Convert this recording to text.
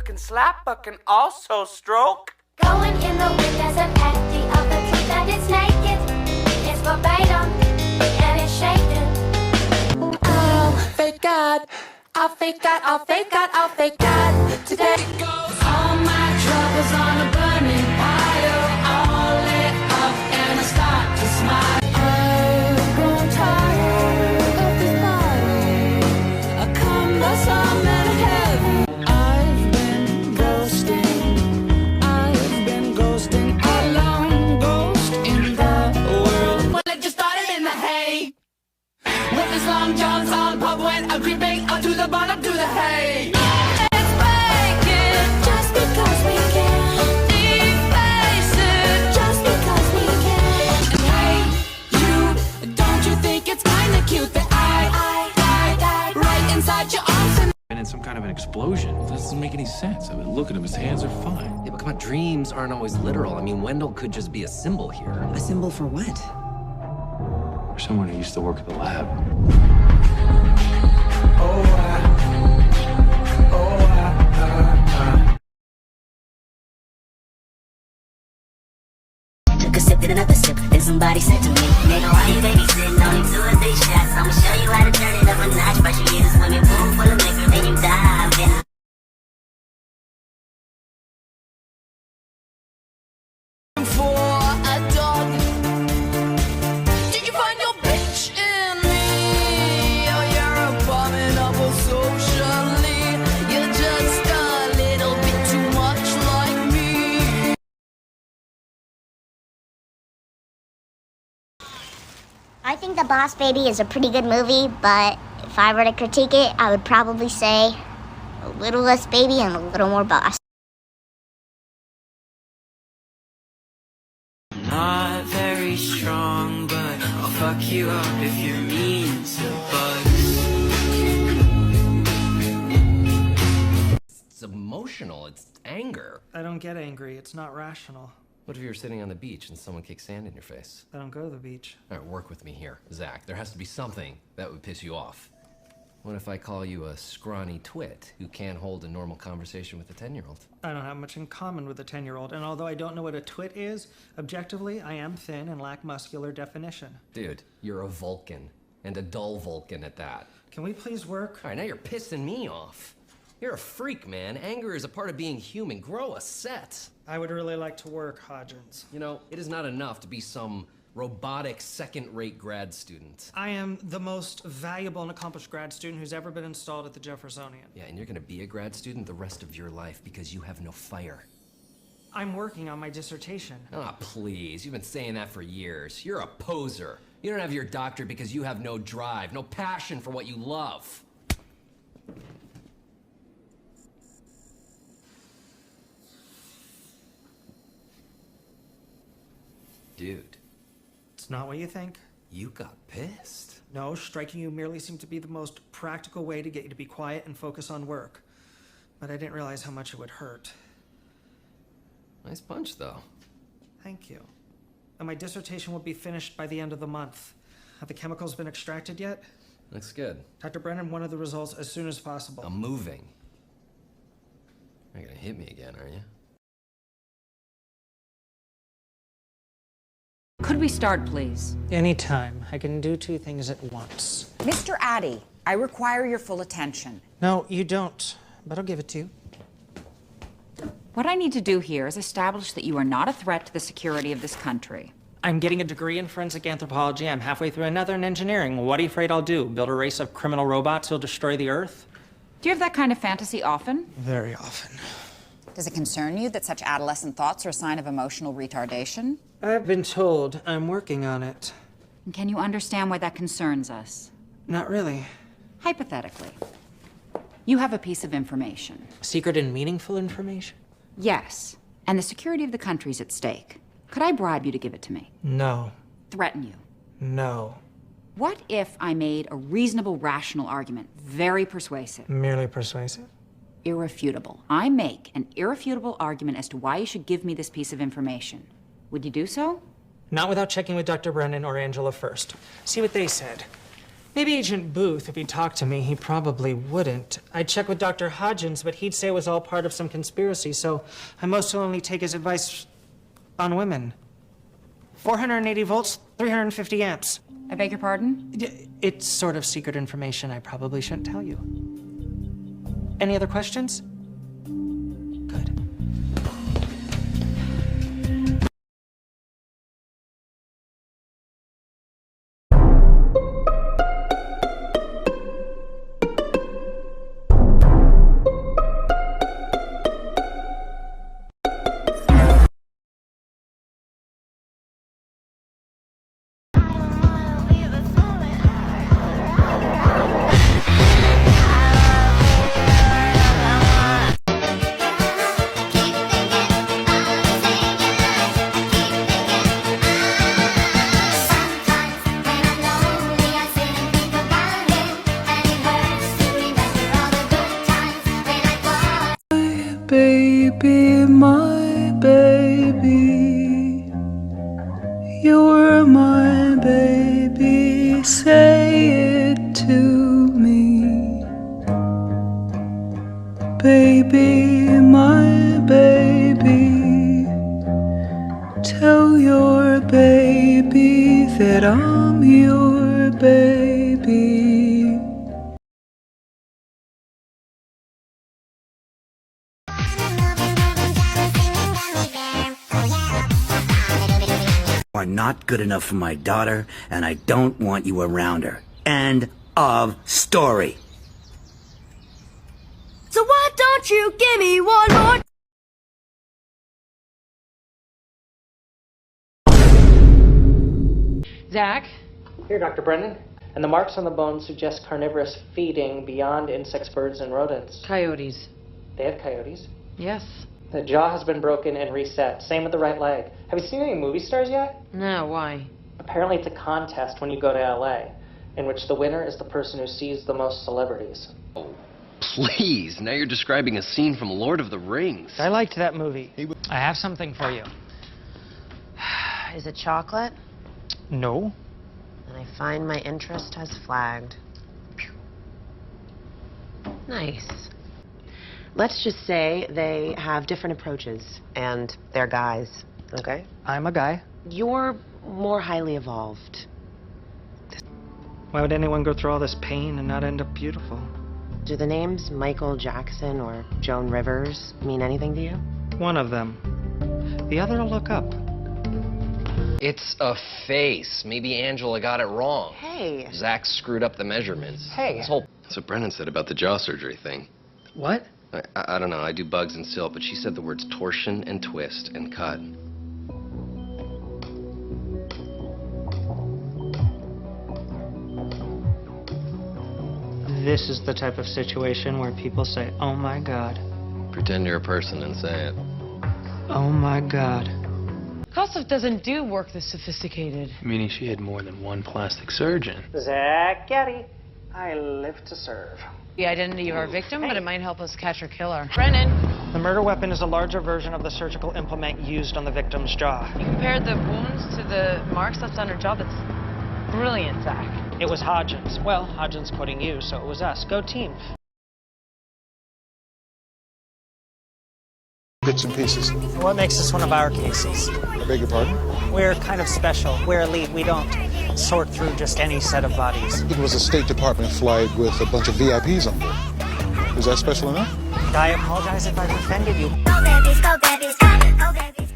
can slap but can also stroke. Going in the wind as an addy of the truth that it's naked. It's verbatim and it's shaking. Oh, thank God. I'll fake God, I'll fake God, I'll fake God. Today goes all my troubles on a burning pyre. I'll let up and I start to smile. I've grown tired of this body. I come the summer heaven. I've been ghosting a lone ghost in the world. Well, it just started in the hay. With his long johns on, pub went a creeping up to the bottom to the hay. It's breaking just because we can. Deface it just because we can. And hey, you, don't you think it's kinda cute that I died right inside your arms and And in some kind of an explosion. That doesn't make any sense. I mean, look at him, his hands are fine. Yeah, but come on, dreams aren't always literal. I mean, Wendell could just be a symbol here. A symbol for what? For someone who used to work at the lab. Took a sip, did another sip, then somebody said to me, nigga, why you babysitting? Only 2 or 3 shots. I'ma show you how to turn it up a notch. First you get a swimming pool full of liquor, then you dive in. for a dog. Did you find your bitch in me? Oh, you're abominable socially. You're just a little bit too much like me. I think The Boss Baby is a pretty good movie, but if I were to critique it, I would probably say a little less baby and a little more boss. Not very strong, but I'll fuck you up if you're mean to bugs. It's emotional, it's anger. I don't get angry. It's not rational. What if you were sitting on the beach and someone kicked sand in your face? I don't go to the beach. All right, work with me here. Zach, there has to be something that would piss you off. What if I call you a scrawny twit who can't hold a normal conversation with a 10-year-old? I don't have much in common with a 10-year-old, and although I don't know what a twit is, objectively, I am thin and lack muscular definition. Dude, you're a Vulcan, and a dull Vulcan at that. Can we please work? All right, now you're pissing me off. You're a freak, man. Anger is a part of being human. Grow a set. I would really like to work, Hodgins. You know, it is not enough to be some robotic second-rate grad student. I am the most valuable and accomplished grad student who's ever been installed at the Jeffersonian. Yeah, and you're gonna be a grad student the rest of your life because you have no fire. I'm working on my dissertation. Ah, please. You've been saying that for years. You're a poser. You don't have your doctorate because you have no drive, no passion for what you love. Dude, It's not what you think. you got pissed. No, striking you merely seemed to be the most practical way to get you to be quiet and focus on work. But I didn't realize how much it would hurt. Nice punch, though. Thank you. And my dissertation will be finished by the end of the month. Have the chemicals been extracted yet? Looks good. Dr. Brennan wanted the results as soon as possible. I'm moving. You're not gonna hit me again, are you? Could we start, please? Anytime. I can do 2 things at once. Mr. Addy, I require your full attention. No, you don't. But I'll give it to you. What I need to do here is establish that you are not a threat to the security of this country. I'm getting a degree in forensic anthropology. I'm halfway through another in engineering. What are you afraid I'll do? Build a race of criminal robots who'll destroy the Earth? Do you have that kind of fantasy often? Very often. Does it concern you that such adolescent thoughts are a sign of emotional retardation? I've been told. I'm working on it. And can you understand why that concerns us? Not really. Hypothetically, you have a piece of information. Secret and meaningful information? Yes, and the security of the country's at stake. Could I bribe you to give it to me? No. Threaten you? No. What if I made a reasonable, rational argument, very persuasive? Merely persuasive? Irrefutable. I make an irrefutable argument as to why you should give me this piece of information. Would you do so? Not without checking with Dr. Brennan or Angela first. See what they said. Maybe Agent Booth, if he talked to me, he probably wouldn't. I'd check with Dr. Hodgins, but he'd say it was all part of some conspiracy, so I most only take his advice on women. 480 volts, 350 amps. I beg your pardon? It's sort of secret information I probably shouldn't tell you. Any other questions? Good. Baby, my baby, you're my baby, say it to me. Baby, my baby, tell your baby that I'm your baby. Are not good enough for my daughter, and I don't want you around her. End of story. So why don't you give me one more? Zack? Here, Dr. Brennan. And the marks on the bone suggest carnivorous feeding beyond insects, birds, and rodents. Coyotes. They have coyotes. Yes. The jaw has been broken and reset. Same with the right leg. Have you seen any movie stars yet? No, why? Apparently it's a contest when you go to LA, in which the winner is the person who sees the most celebrities. Oh, please. Now you're describing a scene from Lord of the Rings. I liked that movie. I have something for you. Is it chocolate? No. And I find my interest has flagged. Nice. Let's just say they have different approaches, and they're guys, okay? I'm a guy. You're more highly evolved. Why would anyone go through all this pain and not end up beautiful? Do the names Michael Jackson or Joan Rivers mean anything to you? One of them. The other I'll look up. It's a face. Maybe Angela got it wrong. Hey. Zack screwed up the measurements. Hey. That's what Brennan said about the jaw surgery thing. What? I don't know. I do bugs and silk, but she said the words torsion and twist and cut. This is the type of situation where people say, oh my God. Pretend you're a person and say it. Oh my God. Kosov doesn't do work this sophisticated. Meaning she had more than one plastic surgeon. Zack, Addy. I live to serve. The identity of our victim, but it might help us catch her killer. Brennan! The murder weapon is a larger version of the surgical implement used on the victim's jaw. You compared the wounds to the marks left on her jaw. That's brilliant, Zack. It was Hodgins. Well, Hodgins quoting you, so it was us. Go team. Bits and pieces. What makes this one of our cases? I beg your pardon? We're kind of special. We're elite. We don't sort through just any set of bodies. It was a State Department flight with a bunch of VIPs on board. Is that special enough? I apologize if I've offended you. Go babies, go babies, go babies.